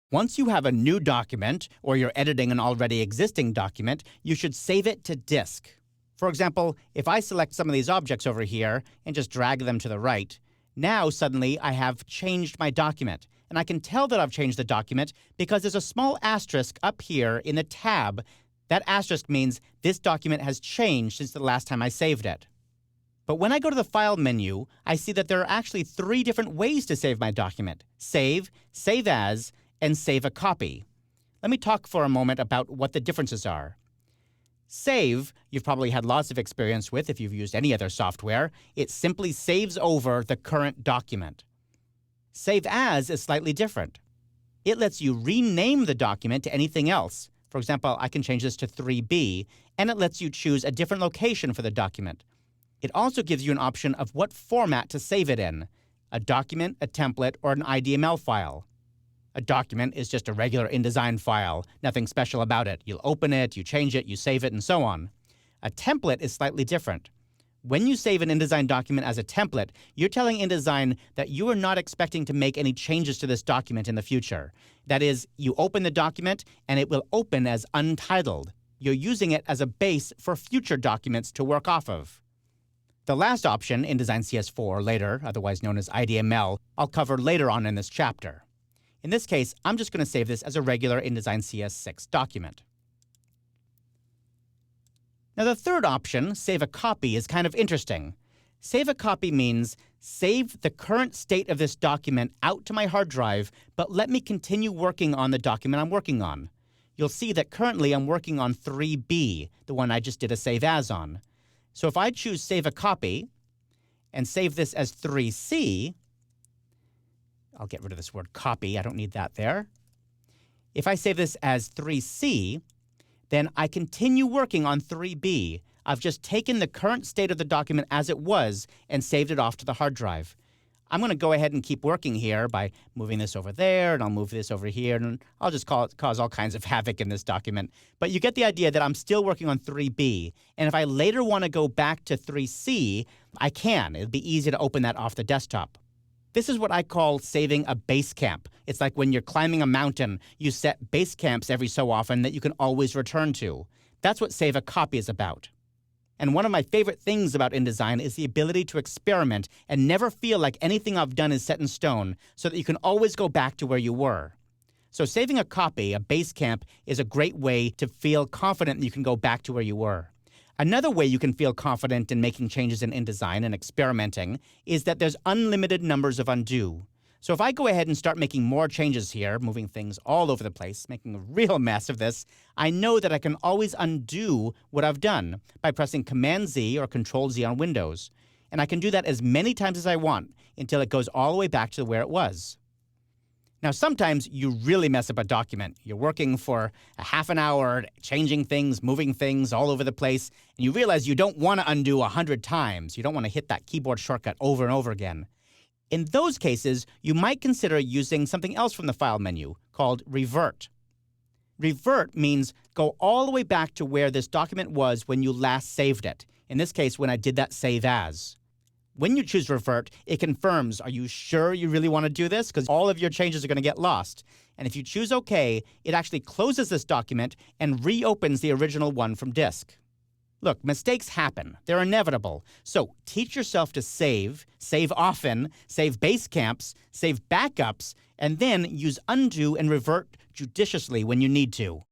Once you have a new document, or you're editing an already existing document, you should save it to disk. For example, if I select some of these objects over here and just drag them to the right, now suddenly I have changed my document. And I can tell that I've changed the document because there's a small asterisk up here in the tab. That asterisk means this document has changed since the last time I saved it. But when I go to the File menu, I see that there are actually 3 different ways to save my document: Save, Save As, and Save a Copy. Let me talk for a moment about what the differences are. Save, you've probably had lots of experience with if you've used any other software. It simply saves over the current document. Save As is slightly different. It lets you rename the document to anything else. For example, I can change this to 3B, and it lets you choose a different location for the document. It also gives you an option of what format to save it in: a document, a template, or an IDML file. A document is just a regular InDesign file, nothing special about it. You'll open it, you change it, you save it, and so on. A template is slightly different. When you save an InDesign document as a template, you're telling InDesign that you are not expecting to make any changes to this document in the future. That is, you open the document, and it will open as untitled. You're using it as a base for future documents to work off of. The last option, InDesign CS4 later, otherwise known as IDML, I'll cover later on in this chapter. In this case, I'm just going to save this as a regular InDesign CS6 document. Now, the third option, Save a Copy, is kind of interesting. Save a Copy means save the current state of this document out to my hard drive, but let me continue working on the document I'm working on. You'll see that currently I'm working on 3B, the one I just did a Save As on. So if I choose Save a Copy and save this as 3C, I'll get rid of this word copy. I don't need that there. If I save this as 3C, then I continue working on 3B. I've just taken the current state of the document as it was and saved it off to the hard drive. I'm going to go ahead and keep working here by moving this over there, and I'll move this over here, and I'll just cause all kinds of havoc in this document. But you get the idea that I'm still working on 3B, and if I later want to go back to 3C, I can. It'll be easy to open that off the desktop. This is what I call saving a base camp. It's like when you're climbing a mountain, you set base camps every so often that you can always return to. That's what Save a Copy is about. And one of my favorite things about InDesign is the ability to experiment and never feel like anything I've done is set in stone, so that you can always go back to where you were. So saving a copy, a base camp, is a great way to feel confident that you can go back to where you were. Another way you can feel confident in making changes in InDesign and experimenting is that there's unlimited numbers of undo. So if I go ahead and start making more changes here, moving things all over the place, making a real mess of this, I know that I can always undo what I've done by pressing Command-Z or Control-Z on Windows. And I can do that as many times as I want until it goes all the way back to where it was. Now, sometimes you really mess up a document. You're working for a half an hour, changing things, moving things all over the place, and you realize you don't want to undo 100 times. You don't want to hit that keyboard shortcut over and over again. In those cases, you might consider using something else from the File menu called Revert. Revert means go all the way back to where this document was when you last saved it. In this case, when I did that Save As. When you choose Revert, it confirms, are you sure you really want to do this? Because all of your changes are going to get lost. And if you choose OK, it actually closes this document and reopens the original one from disk. Look, mistakes happen. They're inevitable. So teach yourself to save often, save base camps, save backups, and then use undo and revert judiciously when you need to.